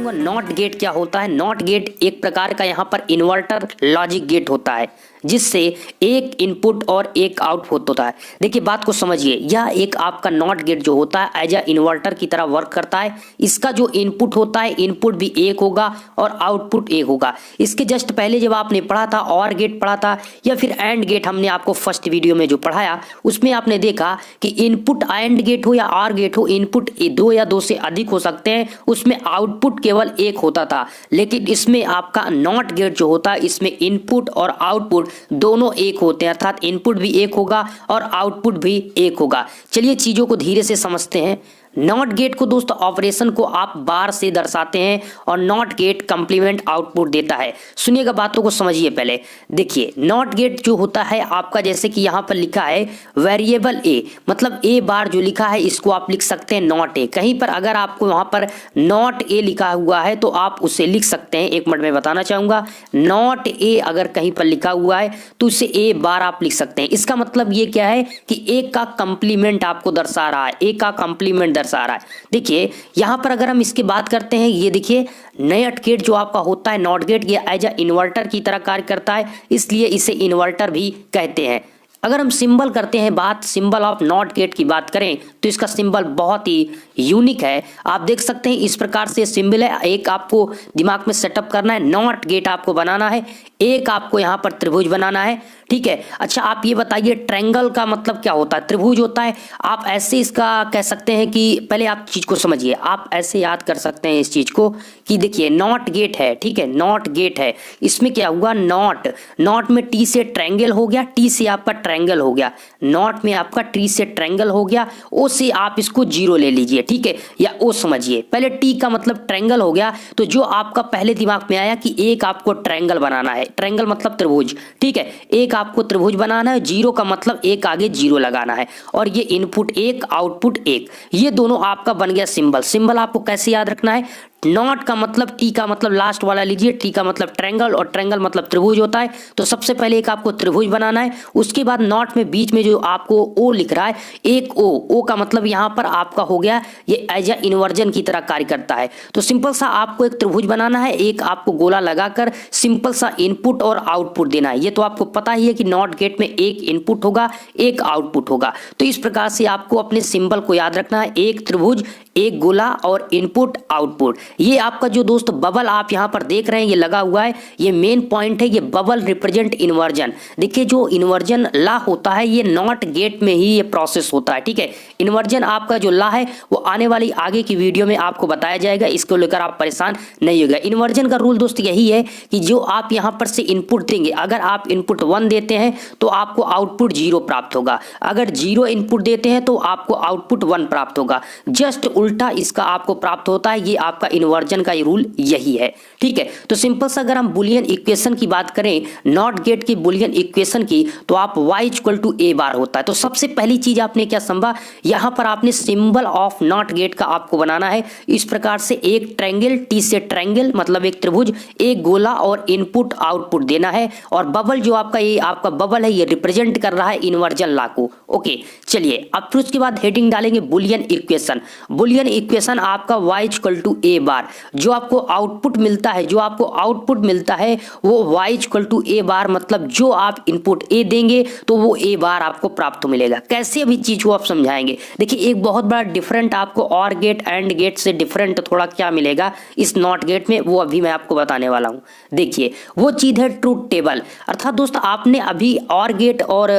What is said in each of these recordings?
चाहूंगा not gate क्या होता है। नॉट गेट एक प्रकार का यहाँ पर इन्वर्टर लॉजिक गेट होता है जिससे एक इनपुट और एक आउटपुट होता है। देखिए बात को समझिए, यह एक आपका नॉट गेट जो होता है एज अ इन्वर्टर की तरह वर्क करता है। इसका जो इनपुट होता है इनपुट भी एक होगा और आउटपुट एक होगा। इसके जस्ट पहले जब आपने पढ़ा था और गेट पढ़ा था या फिर एंड गेट, हमने आपको फर्स्ट वीडियो में जो पढ़ाया उसमें आपने देखा कि इनपुट एंड गेट हो या आर गेट हो, इनपुट दो या दो से अधिक हो सकते हैं, उसमें आउटपुट केवल एक होता था। लेकिन इसमें आपका नॉट गेट जो होता है इसमें इनपुट और आउटपुट दोनों एक होते हैं, अर्थात इनपुट भी एक होगा और आउटपुट भी एक होगा। चलिए चीजों को धीरे से समझते हैं। नॉट गेट को दोस्तों ऑपरेशन को आप बार से दर्शाते हैं और नॉट गेट कंप्लीमेंट आउटपुट देता है। सुनिएगा बातों को समझिए पहले। देखिए नॉट गेट जो होता है आपका, जैसे कि यहाँ पर लिखा है वेरिएबल ए, मतलब ए बार जो लिखा है इसको आप लिख सकते हैं नॉट ए। कहीं पर अगर आपको वहां पर नॉट ए लिखा हुआ है तो आप उसे लिख सकते हैं। एक मिनट में बताना चाहूंगा, नॉट ए अगर कहीं पर लिखा हुआ है तो उसे ए बार आप लिख सकते हैं। इसका मतलब ये क्या है कि ए का कंप्लीमेंट आपको दर्शा रहा है, ए का कंप्लीमेंट दर्शा रहा है। देखिए यहां पर अगर हम इसकी बात करते हैं, ये देखिए नॉट गेट जो आपका होता है, नॉट गेट ये एज अ इन्वर्टर की तरह कार्य करता है, इसलिए इसे इन्वर्टर भी कहते हैं। अगर हम सिंबल करते हैं बात, सिंबल ऑफ नॉट गेट की बात करें तो इसका सिंबल बहुत ही यूनिक है। आप देख सकते हैं इस प्रकार से सिंबल है। एक आपको दिमाग में सेटअप करना है, नॉट गेट आपको बनाना है, एक आपको यहाँ पर त्रिभुज बनाना है, ठीक है। अच्छा आप ये बताइए ट्रायंगल का मतलब क्या होता है? त्रिभुज होता है। आप ऐसे इसका कह सकते हैं कि पहले आप चीज को समझिए, आप ऐसे याद कर सकते हैं इस चीज को कि देखिए नॉट गेट है, ठीक है, नॉट गेट है, इसमें क्या हुआ नॉट, नॉट में टी से ट्रायंगल हो गया, टी से आपका ट्रायंगल हो गया, नॉट में आपका टी से ट्रायंगल हो गया, ओ से आप इसको जीरो ले लीजिए, ठीक है, या ओ समझिए। पहले टी का मतलब ट्रायंगल हो गया, तो जो आपका पहले दिमाग में आया कि एक आपको ट्रायंगल बनाना है, ट्रायंगल मतलब त्रिभुज, ठीक है, एक आपको त्रिभुज बनाना है, जीरो का मतलब एक आगे जीरो लगाना है, और ये इनपुट एक आउटपुट एक, ये दोनों आपका बन गया सिंबल। सिंबल आपको कैसे याद रखना है? नॉट का मतलब, टी का मतलब लास्ट वाला लीजिए, टी का मतलब ट्रायंगल और ट्रायंगल मतलब त्रिभुज होता है। तो सबसे पहले एक आपको त्रिभुज बनाना है, उसके बाद नॉट में बीच में जो आपको ओ लिख रहा है, एक ओ, ओ का मतलब यहां पर आपका हो गया ये एज अ इन्वर्जन की तरह कार्य करता है। तो सिंपल सा आपको एक त्रिभुज बनाना है, एक आपको गोला लगाकर सिंपल सा इनपुट और आउटपुट देना है। ये तो आपको पता ही है कि नॉट गेट में एक इनपुट होगा एक आउटपुट होगा। तो इस प्रकार से आपको अपने सिंबल को याद रखना है, एक त्रिभुज, एक गोला और इनपुट आउटपुट। ये आपका जो दोस्त बबल आप यहां पर देख रहे हैं ये लगा हुआ है, ये मेन पॉइंट है, ये बबल रिप्रेजेंट इन्वर्जन। देखिए जो इन्वर्जन ला होता है ये नॉट गेट में ही ये प्रोसेस होता है, ठीक है। इन्वर्जन आपका जो ला है वो आने वाली आगे की वीडियो में आपको बताया जाएगा, इसको लेकर आप परेशान नहीं होगा। इन्वर्जन का रूल दोस्त यही है कि जो आप यहां पर से इनपुट देंगे, अगर आप इनपुट 1 देते हैं तो आपको आउटपुट 0 प्राप्त होगा, अगर 0 इनपुट देते हैं तो आपको आउटपुट 1 प्राप्त होगा। जस्ट उल्टा इसका आपको प्राप्त होता है। ये आपका इन्वर्जन का रूल यही है, ठीक है। तो सिंपल सा अगर हम बुलियन इक्वेशन की बात करें, नॉट गेट की बुलियन इक्वेशन की, तो आप y इक्वल टू ए बार होता है। तो सबसे पहली चीज आपने क्या समझा, यहां पर आपने सिंबल ऑफ नॉट गेट का आपको बनाना है इस प्रकार से, एक ट्रायंगल, टी से ट्रायंगल मतलब एक त्रिभुज, एक गोला और इनपुट आउटपुट देना है। और बबल जो आपका, ये आपका बबल है, ये रिप्रेजेंट कर रहा है इन्वर्जन लॉ को। ओके चलिए अब फिर उसके बाद हेडिंग डालेंगे बुलियन इक्वेशन। बुलियन इक्वेशन आपका y इक्वल टू ए बार, जो आपको आउटपुट मिलता है, जो आपको आउटपुट मिलता है वो y इक्वल टू ए बार, मतलब जो आप इनपुट ए देंगे तो वो ए बार आपको प्राप्त मिलेगा। कैसे अभी चीज को आप समझाएंगे। देखिए एक बहुत बड़ा डिफरेंट आपको और गेट एंड गेट से डिफरेंट थोड़ा क्या मिलेगा इस नॉट गेट में, वो अभी मैं आपको बताने वाला हूं। देखिए वो चीज है ट्रूथ टेबल। अर्थात दोस्त आपने अभी और गेट और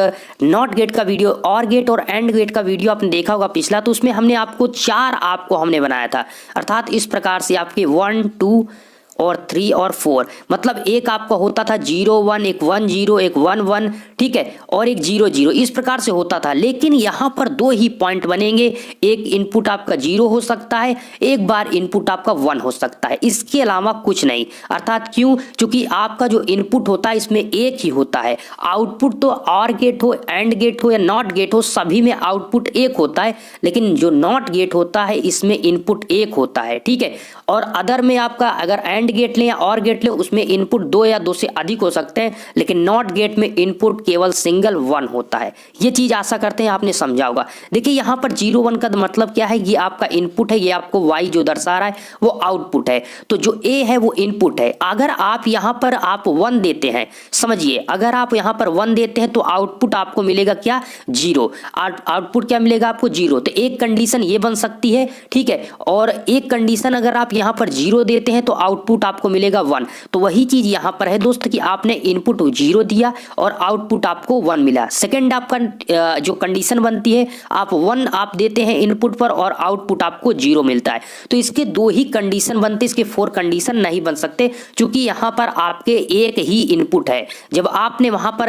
नॉट गेट का वीडियो, और गेट और एंड गेट का वीडियो आपने देखा होगा पिछला, तो उसमें हमने आपको 4 आपको हमने बनाया था। अर्थात इस प्रकार से आपके 1 2 और 3 और 4, मतलब एक आपका होता था 0 1, एक 1 0, एक 1 1, ठीक है, और एक 0 0, इस प्रकार से होता था। लेकिन यहां पर 2 ही पॉइंट बनेंगे, एक इनपुट आपका 0 हो सकता है, एक बार इनपुट आपका 1 हो सकता है, इसके अलावा कुछ नहीं। अर्थात क्यों? क्योंकि आपका जो इनपुट होता है इसमें एक ही होता है, आउटपुट तो और गेट हो, एंड गेट हो या नॉट गेट हो, सभी में आउटपुट एक होता है, लेकिन जो नॉट गेट होता है इसमें इनपुट एक होता है, ठीक है। और अदर में आपका अगर एंड एंड गेट लें या और गेट लें उसमें इनपुट 2 या 2 से अधिक हो सकते हैं, लेकिन नॉट गेट में इनपुट केवल सिंगल 1 होता है। ये चीज आशा करते हैं आपने समझा होगा। देखिए यहाँ पर 0 1 का मतलब क्या है, ये आपका इनपुट है, ये आपको y जो दर्शा रहा है वो आउटपुट है, तो जो a है वो इनपुट है। अगर आप यहाँ पर आप 1 देते हैं, समझिए अगर आप यहाँ पर 1 देते हैं तो आउटपुट आपको मिलेगा क्या, 0। आउटपुट क्या मिलेगा आपको, 0। तो एक कंडीशन ये बन सकती है, ठीक है, और एक कंडीशन अगर आप यहाँ पर 0 देते हैं तो आउटपुट आपको मिलेगा 1। तो वही चीज यहाँ पर है दोस्त कि आपने इनपुट 0 दिया और आउटपुट आपको 1 मिला। सेकंड आपका जो कंडीशन बनती है, आप 1 आप देते हैं इनपुट पर और आउटपुट आपको 0 मिलता है। तो इसके 2 ही कंडीशन बनते, इसके 4 कंडीशन नहीं बन सकते, क्योंकि यहाँ पर आपके एक ही इनपुट है। जब आपने वहां पर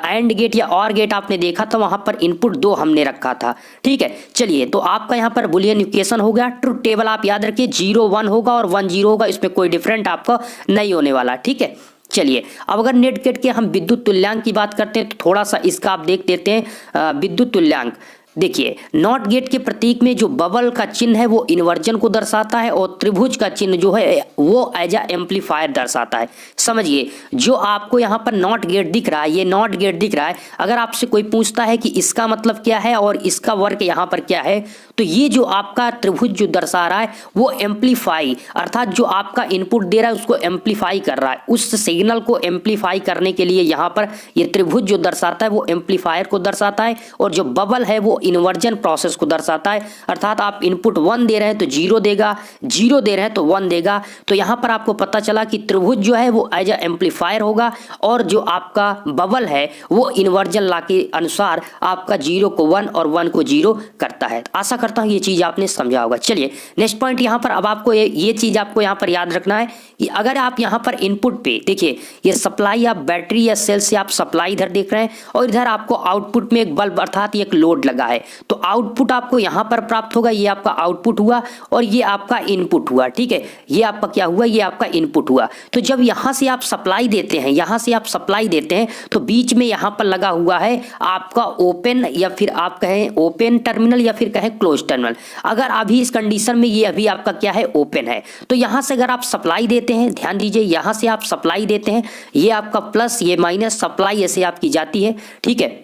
एंड गेट या और गेट आपने देखा तो वहां पर इनपुट 2 हमने रखा था, ठीक है। चलिए तो आपका यहाँ पर बुलियन इक्वेशन हो गया। ट्रुथ टेबल आप याद रखिए 0 1 होगा और 1 0 होगा, इसमें कोई डिफरेंट आपका नहीं होने वाला, ठीक है। चलिए अब अगर नेट गेट के हम विद्युत तुल्यांक की बात करते हैं तो थोड़ा सा इसका आप देख लेते हैं। विद्युत तुल्यांक देखिए, नॉट गेट के प्रतीक में जो बबल का चिन्ह है वो इन्वर्जन को दर्शाता है और त्रिभुज का चिन्ह जो है वो एज अ एम्पलीफायर दर्शाता है। समझिए जो आपको यहाँ पर नॉट गेट दिख रहा है, ये नॉट गेट दिख रहा है, अगर आपसे कोई पूछता है कि इसका मतलब क्या है और इसका वर्क यहाँ पर क्या है, तो ये जो आपका त्रिभुज जो दर्शा रहा है वो एम्पलीफाई, अर्थात जो आपका इनपुट दे रहा है उसको एम्पलीफाई कर रहा है। उस सिग्नल को एम्पलीफाई करने के लिए यहाँ पर ये त्रिभुज जो दर्शाता है वो एम्पलीफायर को दर्शाता है, और जो बबल है वो इन्वर्जन प्रोसेस को दर्शाता है। अर्थात आप इनपुट 1 दे रहे हैं तो 0 देगा, 0 दे रहे हैं तो 1 देगा। तो यहाँ पर आपको पता चला कि त्रिभुज जो है वो एज अ एम्पलीफायर होगा और जो आपका बबल है वो इन्वर्जन लॉ के अनुसार आपका 0 को 1 और 1 को 0 करता है। आशा करता हूँ ये चीज आपने समझा होगा। चलिए नेक्स्ट पॉइंट यहाँ पर अब आपको ये चीज आपको यहाँ पर याद रखना है कि अगर आप यहाँ पर इनपुट पे देखिए, ये सप्लाई आप बैटरी या सेल से आप सप्लाई इधर देख रहे हैं और इधर आपको आउटपुट में एक बल्ब अर्थात एक लोड लगा है, तो आउटपुट आपको यहाँ पर प्राप्त होगा। ये आपका आउटपुट हुआ और ये आपका इनपुट हुआ, ठीक है। ये आपका क्या हुआ, ये आपका इनपुट हुआ। तो जब यहाँ से आप सप्लाई देते हैं, यहाँ से आप सप्लाई देते हैं तो बीच में यहाँ पर लगा हुआ है आपका ओपन, या फिर आप कहें ओपन टर्मिनल या फिर कहें क्लोज टर्मिनल। अगर अभी इस कंडीशन में ये अभी आपका क्या है, ओपन है, तो यहाँ से अगर आप सप्लाई देते हैं, ध्यान दीजिए यहाँ से आप सप्लाई देते हैं, ये आपका प्लस ये माइनस सप्लाई ऐसे आपकी जाती है, ठीक है।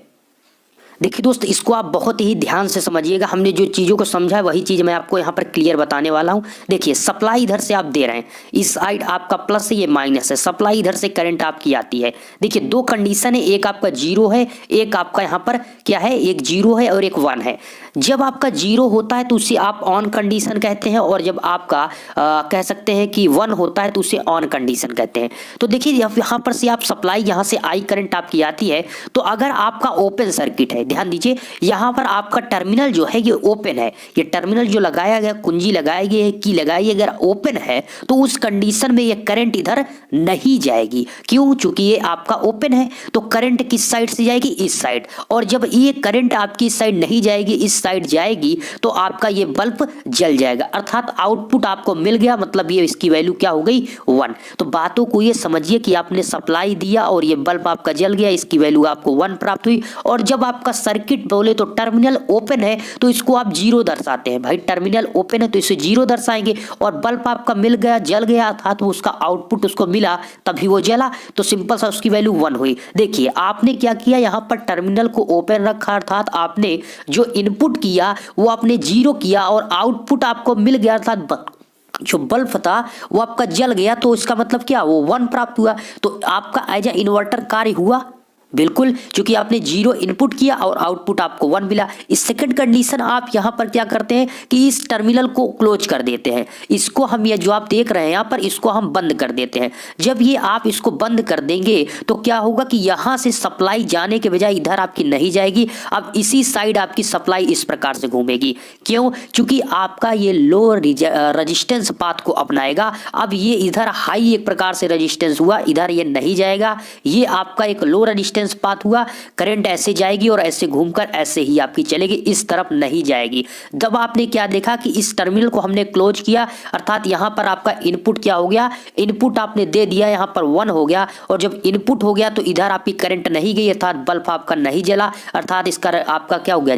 देखिए दोस्त इसको आप बहुत ही ध्यान से समझिएगा, हमने जो चीज़ों को समझा है वही चीज़ मैं आपको यहाँ पर क्लियर बताने वाला हूँ। देखिए सप्लाई इधर से आप दे रहे हैं, इस साइड आपका प्लस है, ये माइनस है, सप्लाई इधर से करंट आपकी आती है। देखिए 2 कंडीशन है, एक आपका 0 है, एक आपका यहाँ पर क्या है, एक 0 है और एक 1 है। जब आपका 0 होता है तो उसे आप ऑन कंडीशन कहते हैं, और जब आपका कह सकते हैं कि 1 होता है तो उसे ऑन कंडीशन कहते हैं। तो देखिए यहाँ पर से आप सप्लाई यहाँ से आई करंट आपकी आती है, तो अगर आपका ओपन सर्किट है, ध्यान दीजिए यहाँ पर आपका टर्मिनल जो है ये ओपन है, ये टर्मिनल जो लगाया गया, कुंजी लगाई गई है, की लगाई, अगर ओपन है तो उस कंडीशन में ये करंट इधर नहीं जाएगी। क्यों? चूंकि ये आपका ओपन है, तो करंट किस साइड से जाएगी, इस साइड। और जब ये करंट आपकी इस साइड नहीं जाएगी, इस साइड जाएगी, तो आपका ये बल्ब जल जाएगा, अर्थात आउटपुट आपको मिल गया, मतलब ये इसकी वैल्यू क्या हो गई, 1। तो बातों को ये समझिए कि आपने सप्लाई दिया और ये बल्ब आपका जल गया, इसकी वैल्यू आपको 1 प्राप्त हुई। और जब आपका सर्किट बोले तो टर्मिनल ओपन है तो इसको आप 0 दर्शाते हैं, भाई टर्मिनल ओपन है तो इसे 0 दर्शाएंगे, और बल्ब आपका मिल गया, जल गया, अर्थात वो उसका आउटपुट उसको मिला तभी वो जला, तो सिंपल सा उसकी वैल्यू 1 हुई। देखिए आपने क्या किया, यहाँ पर टर्मिनल को ओपन रखा, अर्थात आपने जो इनपुट किया वो आपने 0 किया और आउटपुट आपको मिल गया, अर्थात जो बल्ब था वो आपका जल गया, तो इसका मतलब क्या, वो 1 प्राप्त हुआ। तो आपका एज ए इन्वर्टर कार्य हुआ, बिल्कुल, क्योंकि आपने 0 इनपुट किया और आउटपुट आपको 1 मिला। इस सेकंड कंडीशन आप यहाँ पर क्या करते हैं कि इस टर्मिनल को क्लोज कर देते हैं, इसको हम ये जो आप देख रहे हैं यहाँ पर, इसको हम बंद कर देते हैं। जब ये आप इसको बंद कर देंगे तो क्या होगा कि यहाँ से सप्लाई जाने के बजाय इधर आपकी नहीं जाएगी, अब इसी साइड आपकी सप्लाई इस प्रकार से घूमेगी। क्यों? क्योंकि आपका ये लो रजिस्टेंस पाथ को अपनाएगा। अब ये इधर हाई एक प्रकार से रजिस्टेंस हुआ, इधर ये नहीं जाएगा, ये आपका एक लो रजिस्टेंस रेजिस्टेंस पाथ हुआ, करंट ऐसे जाएगी और ऐसे घूमकर ऐसे ही आपकी चलेगी, इस तरफ नहीं जाएगी। जब आपने क्या देखा कि इस टर्मिनल को हमने क्लोज किया, अर्थात यहाँ पर आपका इनपुट क्या हो गया, इनपुट आपने दे दिया, यहाँ पर 1 हो गया, और जब इनपुट हो गया तो इधर आपकी करंट नहीं गई, अर्थात बल्ब आपका नहीं जला, अर्थात इसका आपका क्या हो गया,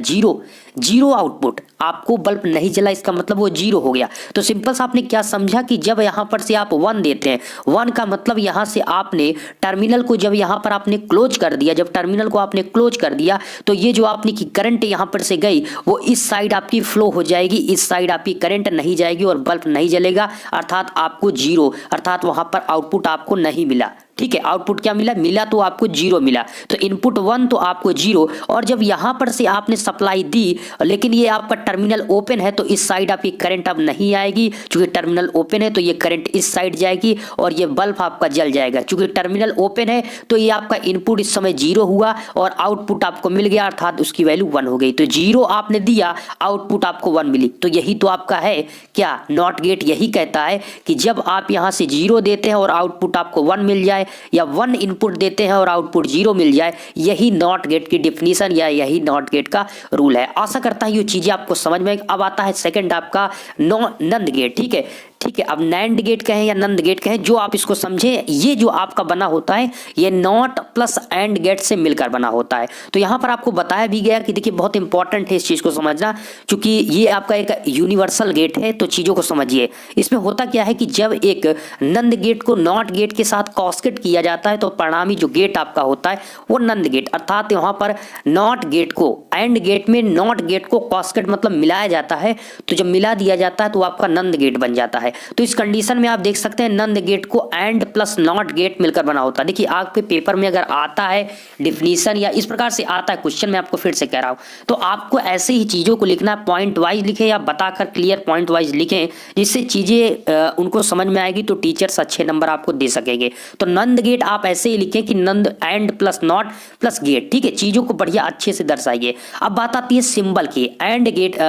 जीरो आउटपुट, आपको बल्ब नहीं जला, इसका मतलब वो जीरो हो गया। तो सिंपल सा आपने क्या समझा कि जब यहाँ पर से आप 1 देते हैं, 1 का मतलब यहाँ से आपने टर्मिनल को जब यहाँ पर आपने क्लोज कर दिया, जब टर्मिनल को आपने क्लोज कर दिया तो ये जो आपने की करंट यहाँ पर से गई वो इस साइड आपकी फ्लो हो जाएगी, इस साइड आपकी करंट नहीं जाएगी और बल्ब नहीं जलेगा, अर्थात आपको जीरो, अर्थात वहां पर आउटपुट आपको नहीं मिला। ठीक है, आउटपुट क्या मिला तो आपको जीरो मिला, तो इनपुट 1 तो आपको जीरो। और जब यहां पर से आपने सप्लाई दी, लेकिन ये आपका टर्मिनल ओपन है तो इस साइड आपकी करंट अब नहीं आएगी, क्योंकि टर्मिनल ओपन है तो ये करंट इस साइड जाएगी और ये बल्ब आपका जल जाएगा। क्योंकि टर्मिनल ओपन है तो ये आपका इनपुट इस समय जीरो हुआ और आउटपुट आपको मिल गया, अर्थात उसकी वैल्यू 1 हो गई। तो जीरो आपने दिया, आउटपुट आपको 1 मिली, तो यही तो आपका है क्या, नॉट गेट। यही कहता है कि जब आप यहां से जीरो देते हैं और आउटपुट आपको 1 मिल जाए, या 1 इनपुट देते हैं और आउटपुट 0 मिल जाए, यही नॉट गेट की डिफिनीशन या यही नॉट गेट का रूल है। आशा करता हूं ये चीजें आपको समझ में। अब आता है सेकंड आपका नंद गेट। ठीक है, अब नैंड गेट कहें या नंद गेट कहें, जो आप इसको समझें, ये जो आपका बना होता है ये नॉट प्लस एंड गेट से मिलकर बना होता है। तो यहाँ पर आपको बताया भी गया कि देखिए बहुत इंपॉर्टेंट है इस चीज को समझना, क्योंकि ये आपका एक यूनिवर्सल गेट है, तो चीजों को समझिए। इसमें होता क्या है कि जब एक नंद गेट को नॉट गेट के साथ कॉस्केट किया जाता है तो परिणामी जो गेट आपका होता है वो नंद गेट, अर्थात यहाँ पर नॉट गेट को एंड गेट में नॉट गेट को कॉस्केट मतलब मिलाया जाता है, तो जब मिला दिया जाता है तो आपका नंद गेट बन जाता है। तो इस कंडीशन में आप देख सकते हैं नंद गेट को एंड प्लस नॉट गेट मिलकर बना होता है। देखिए आपके पेपर में अगर आता है डिफिनीशन या इस प्रकार से आता है क्वेश्चन, मैं आपको फिर से कह रहा हूं, तो आपको ऐसे ही चीजों को लिखना, पॉइंट वाइज लिखें या बताकर क्लियर पॉइंट वाइज लिखें, जिससे चीजें उनको समझ में आएगी तो टीचर्स अच्छे नंबर आपको दे सकेंगे। तो नंद गेट आप ऐसे ही लिखें कि NAND and plus not plus gate. ठीक है, चीजों को बढ़िया अच्छे से दर्शाइए। अब बात आती है सिंबल की, एंड गेट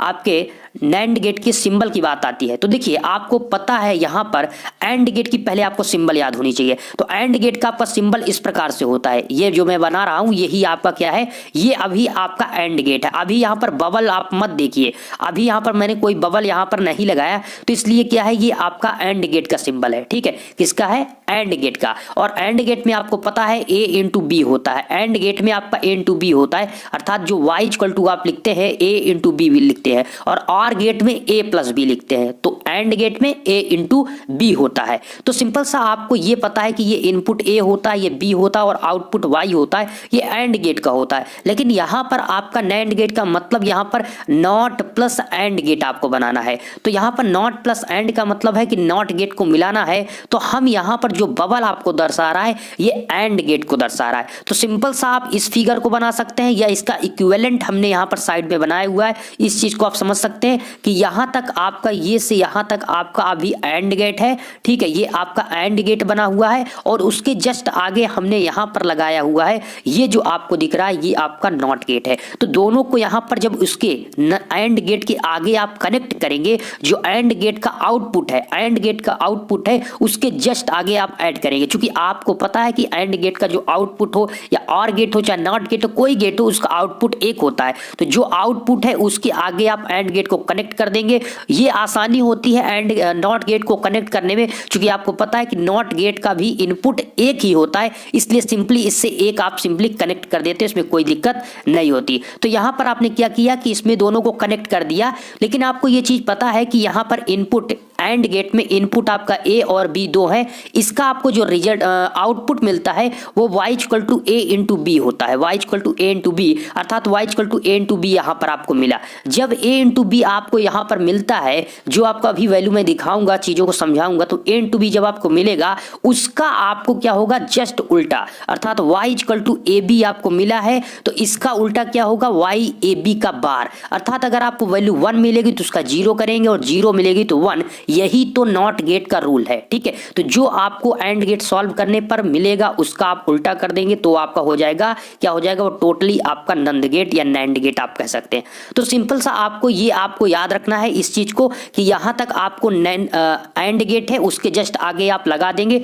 आपके नैंड गेट के सिंबल की बात आती है। तो देखिए आपको पता है यहाँ पर एंड गेट की पहले आपको सिंबल याद होनी चाहिए। तो एंड गेट का आपका सिंबल इस प्रकार से होता है, ये जो मैं बना रहा हूं यही आपका क्या है, ये अभी आपका एंड गेट है। अभी यहाँ पर बबल आप मत देखिए, अभी यहाँ पर मैंने कोई बबल यहाँ पर नहीं लगाया, तो इसलिए क्या है, ये आपका एंड गेट का सिंबल है। ठीक है, किसका है, एंड गेट का। और एंड गेट में आपको पता है ए इंटू बी होता है, एंड गेट में आपका ए इंटू बी होता है, अर्थात जो वाई इक्वल टू आप लिखते हैं ए इंटू बी लिखते हैं, और आर गेट में ए प्लस बी लिखते हैं। तो एंड गेट में ए इंटू बी होता है। तो सिंपल सा आपको ये पता है कि ये इनपुट ए होता है, ये बी होता है और आउटपुट वाई होता है, ये एंड गेट का होता है। लेकिन यहां पर आपका नैंड गेट का मतलब यहां पर नॉट प्लस एंड गेट आपको बनाना है। तो यहां पर नॉट प्लस एंड का मतलब है कि नॉट गेट को मिलाना है, तो हम यहां पर जो बबल आपको दर्शा रहा है ये एंड गेट को दर्शा रहा है। तो सिंपल सा आप इस फिगर को बना सकते हैं या इसका इक्विवेलेंट हमने यहां पर साइड में बनाया हुआ है, इस चीज को आप समझ सकते हैं कि यहां तक आपका ये से यहां तक आपका अभी एंड गेट है। ठीक है, ये आपका एंड गेट बना हुआ है और उसके जस्ट आगे हमने यहां पर लगाया हुआ है, ये जो आपको दिख रहा है ये आपका नॉट गेट है। तो दोनों को यहां पर जब उसके एंड गेट के आगे आप कनेक्ट करेंगे, जो एंड गेट का आउटपुट है, एंड गेट का आउटपुट है उसके जस्ट आगे आप ऐड करेंगे, क्योंकि आपको पता है कि एंड गेट का जो आउटपुट हो या और गेट हो चाहे नॉट गेट हो, कोई गेट हो, उसका आउटपुट एक होता है। तो जो आउटपुट है उसके आगे आप एंड गेट को कनेक्ट कर देंगे। ये आसानी होती है एंड नॉट गेट को कनेक्ट करने में, क्योंकि आपको पता है कि नॉट गेट का भी इनपुट एक ही होता है, इसलिए सिंपली इससे एक आप सिंपली कनेक्ट कर देते हैं, इसमें कोई दिक्कत नहीं होती। तो यहां पर आपने क्या किया कि इसमें दोनों को कनेक्ट कर दिया, लेकिन आपको ये चीज पता है कि यहां पर इनपुट एंड गेट में इनपुट आपका ए और बी दो है, इसका आपको जो रिजल्ट आउटपुट मिलता है वो y equal to A into B होता है, y equal to A into B, अर्थात y equal to A into B यहाँ पर आपको मिला। जब a इंटू बी आपको यहाँ पर मिलता है, जो आपका अभी वैल्यू मैं दिखाऊंगा, चीजों को समझाऊंगा, तो a इंटू बी जब आपको मिलेगा उसका आपको क्या होगा, जस्ट उल्टा, अर्थात y equal to A B आपको मिला है तो इसका उल्टा क्या होगा, y ए बी का बार, अर्थात अगर आपको वैल्यू 1 मिलेगी तो उसका 0 करेंगे और 0 मिलेगी तो 1, यही तो नॉट गेट का रूल है। ठीक है, तो जो आपको एंड गेट सॉल्व करने पर मिलेगा उसका आप उल्टा कर देंगे तो आपका हो जाएगा, क्या हो जाएगा, वो टोटली आपका नंद गेट या नैंड गेट आप कह सकते हैं। तो सिंपल सा आपको ये आपको याद रखना है इस चीज को कि यहां तक आपको एंड गेट है, उसके जस्ट आगे आप लगा देंगे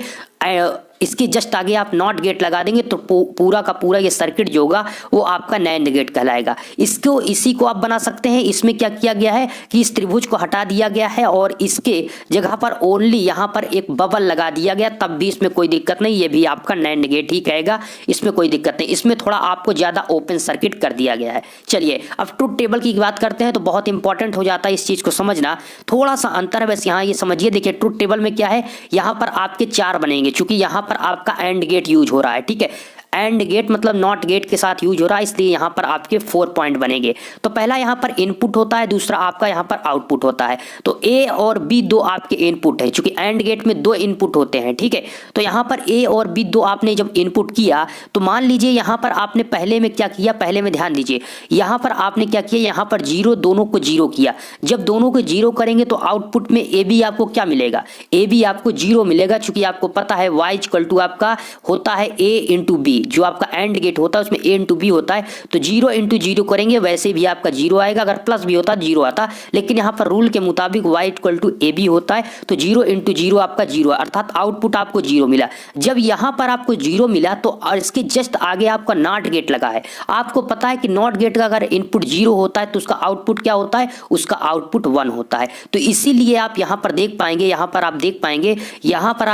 इसके जस्ट आगे आप नॉट गेट लगा देंगे तो पूरा का पूरा ये सर्किट जो होगा वो आपका नैंड गेट कहलाएगा। इसी को आप बना सकते हैं। इसमें क्या किया गया है कि इस त्रिभुज को हटा दिया गया है और इसके जगह पर ओनली यहाँ पर एक बबल लगा दिया गया, तब भी इसमें कोई दिक्कत नहीं, ये भी आपका नैंड गेट ही कहेगा, इसमें कोई दिक्कत नहीं। इसमें थोड़ा आपको ज्यादा ओपन सर्किट कर दिया गया है। चलिए अब ट्रुथ टेबल की बात करते हैं तो बहुत इंपॉर्टेंट हो जाता है इस चीज को समझना, थोड़ा सा अंतर है बस यहाँ ये समझिए। देखिए ट्रुथ टेबल में क्या है, यहाँ पर आपके 4 बनेंगे क्योंकि यहाँ पर आपका एंड गेट यूज हो रहा है, ठीक है। एंड गेट मतलब नॉट गेट के साथ यूज हो रहा है, इसलिए यहाँ पर आपके 4 पॉइंट बनेंगे। तो पहला यहाँ पर इनपुट होता है, दूसरा आपका यहाँ पर आउटपुट होता है। तो ए और बी 2 आपके इनपुट है, क्योंकि एंड गेट में 2 इनपुट होते हैं, ठीक है। तो यहाँ पर ए और बी 2 आपने जब इनपुट किया तो मान लीजिए यहाँ पर आपने पहले में क्या किया, पहले में ध्यान दीजिए, यहाँ पर आपने क्या किया, यहाँ पर 0 दोनों को 0 किया। जब दोनों को 0 करेंगे तो आउटपुट में ए बी आपको क्या मिलेगा, ए बी आपको 0 मिलेगा, चूंकि आपको पता है y इक्वल टू आपका होता है a इंटू बी, जो आपका एंड गेट होता है उसमें a इंटू बी होता है। तो 0 इंटू 0 करेंगे वैसे भी आपका 0 आएगा, अगर प्लस भी होता 0 आता, लेकिन यहाँ पर रूल के मुताबिक y equal to A B होता है, तो 0 इंटू 0 आपका 0, अर्थात आउटपुट आपको 0 मिला। जब यहाँ पर आपको 0 मिला तो इसके जस्ट आगे आपका नॉट गेट लगा है। आपको पता है कि नॉट गेट का अगर इनपुट 0 होता है तो उसका आउटपुट क्या होता है, उसका आउटपुट 1 होता है। तो इसीलिए आप यहाँ पर देख पाएंगे, यहाँ पर आप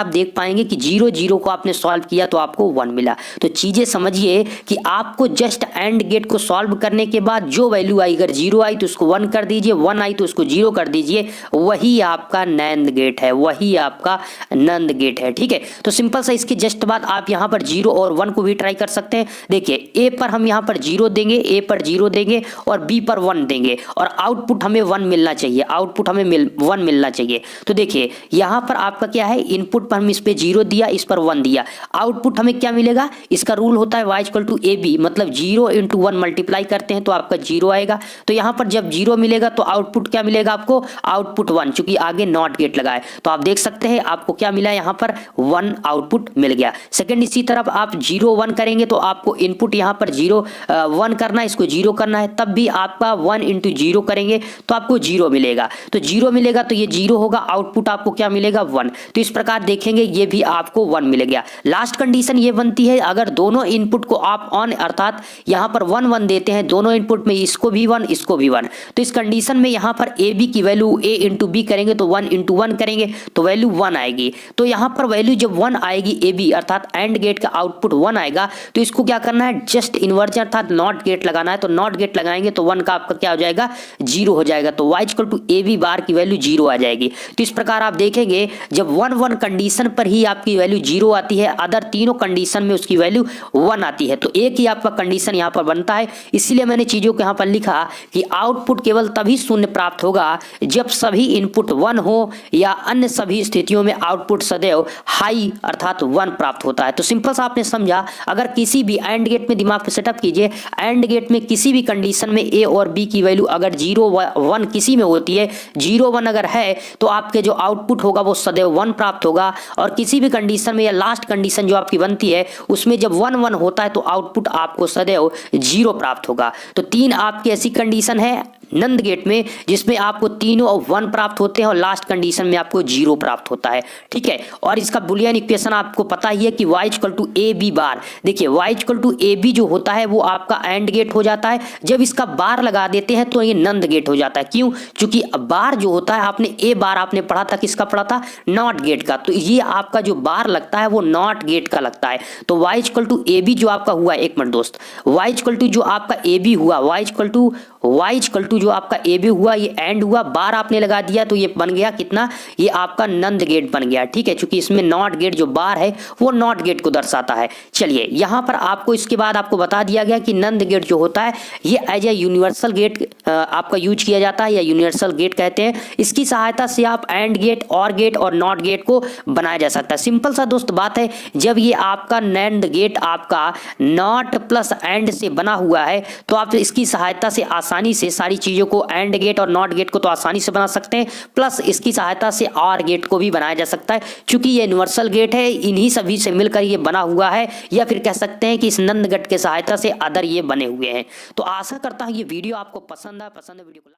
देख पाएंगे कि 0 0 को आपने सॉल्व किया तो आपको 1 मिला। तो चीजें समझिए कि आपको जस्ट एंड गेट को सॉल्व करने के बाद जो वैल्यू आई, अगर 0 आई तो उसको 1 कर दीजिए, 1 आई तो उसको 0 कर दीजिए, वही आपका नैंड गेट है, वही आपका नंद गेट है, ठीक है। तो सिंपल सा इसके जस्ट बाद आप यहाँ पर 0 और 1 को भी ट्राई कर सकते हैं। देखिए ए पर हम यहाँ पर 0 देंगे, ए पर 0 देंगे और बी पर 1 देंगे और आउटपुट हमें 1 मिलना चाहिए, आउटपुट हमें 1 मिलना चाहिए। तो देखिए यहाँ पर आपका क्या है, इनपुट पर हम इस पे 0 दिया, इस पर 1 दिया, आउटपुट हमें क्या मिलेगा, इसका रूल होता है y equal to A B, मतलब 0 इंटू 1 मल्टीप्लाई करते हैं तो आपका 0 आएगा। तो यहाँ पर जब 0 मिलेगा तो आउटपुट क्या मिलेगा आपको, आउटपुट 1, चूंकि आगे नॉट गेट लगा है। तो आप देख सकते हैं आपको क्या मिला, यहाँ पर 1 आउटपुट मिल गया। सेकंड इसी तरफ आप 0 1 करेंगे तो आपको इनपुट यहाँ पर 0 1 करना है, इसको 0 करना है, तब भी आपका 1 इंटू 0 करेंगे तो आपको 0 मिलेगा। तो 0 मिलेगा तो ये 0 होगा, आउटपुट आपको क्या मिलेगा, 1। तो इस प्रकार देखेंगे ये भी आपको 1 मिल गया। लास्ट कंडीशन ये बनती है, अगर दोनों इनपुट को आप ऑन अर्थात यहाँ पर 1 1 देते हैं, दोनों इनपुट में इसको भी 1 इसको भी 1, तो इस कंडीशन में यहाँ पर ए बी की वैल्यू a इंटू बी करेंगे तो 1 इंटू 1 करेंगे तो वैल्यू 1 आएगी। तो यहाँ पर वैल्यू जब 1 आएगी ए बी अर्थात एंड गेट का आउटपुट 1 आएगा, तो इसको क्या करना है, जस्ट इन्वर्जन अर्थात नॉट गेट लगाना है। तो नॉट गेट लगाएंगे तो 1 का आपका क्या हो जाएगा, 0 हो जाएगा। तो y equal to A B bar की वैल्यू 0 आ जाएगी। तो इस प्रकार आप देखेंगे जब 1 1 कंडीशन पर ही आपकी वैल्यू 0 आती है, अदर तीनों कंडीशन में उसकी वैल्यू 1 आती है। तो एक ही आपका कंडीशन यहाँ पर बनता है, इसीलिए मैंने चीजों को यहाँ पर लिखा कि आउटपुट केवल तभी शून्य प्राप्त होगा जब सभी इनपुट 1 हो या अन्य सभी स्थितियों में आउटपुट सदैव हाई अर्थात 1 प्राप्त होता है। तो सिंपल सा आपने समझा, अगर किसी भी एंड गेट में दिमाग पे सेटअप कीजिए, एंड गेट में किसी भी कंडीशन में ए और बी की वैल्यू अगर 0 1 किसी में होती है, 0 1 अगर है तो आपके जो आउटपुट होगा वो सदैव 1 प्राप्त होगा, और किसी भी कंडीशन में या लास्ट कंडीशन जो आपकी बनती है उसमें जब 1 1 होता है तो आउटपुट आपको सदैव 0 प्राप्त होगा। तो 3 आपकी ऐसी कंडीशन है नंद गेट में जिसमें आपको तीनों 1 प्राप्त होते हैं और लास्ट कंडीशन में आपको 0 प्राप्त होता है, ठीक है। और इसका बुलियन इक्वेशन आपको पता ही है कि y equal to A B bar. देखिए y equal to A B जो होता है वो आपका एंड गेट हो जाता है, जब इसका बार लगा देते हैं तो ये नंद गेट हो जाता है। क्यों, क्योंकि बार जो होता है आपने ए बार आपने पढ़ा था, किसका पढ़ा था, नॉट गेट का। तो ये आपका जो बार लगता है वो नॉट गेट का लगता है। तो y equal to A B जो आपका हुआ, एक मिनट दोस्त, y इक्वल टू जो आपका ए बी हुआ, y इक्वल टू जो आपका ए बी हुआ, ये एंड हुआ, बार आपने लगा दिया तो ये बन गया कितना, ये आपका नंद गेट बन गया, ठीक है। क्योंकि इसमें नॉट गेट जो बार है वो नॉट गेट को दर्शाता है। चलिए यहाँ पर आपको इसके बाद आपको बता दिया गया कि नंद गेट जो होता है ये एज ए यूनिवर्सल गेट आपका यूज किया जाता है या यूनिवर्सल गेट कहते हैं। इसकी सहायता से आप एंड गेट और नॉट गेट को बनाया जा सकता है। सिंपल सा दोस्त बात है, जब ये आपका नैंड गेट आपका नॉट प्लस एंड से बना हुआ है तो आप इसकी सहायता से आसानी से सारी चीजों को, एंड गेट और नॉट गेट को तो आसानी से बना सकते हैं, प्लस इसकी सहायता से और गेट को भी बनाया जा सकता है। क्योंकि ये यूनिवर्सल गेट है, इन्हीं सभी से मिलकर ये बना हुआ है, या फिर कह सकते हैं कि इस नंद गेट के सहायता से अदर ये बने हुए हैं। तो आशा करता हूं ये वीडियो आपको पसंद है वीडियो को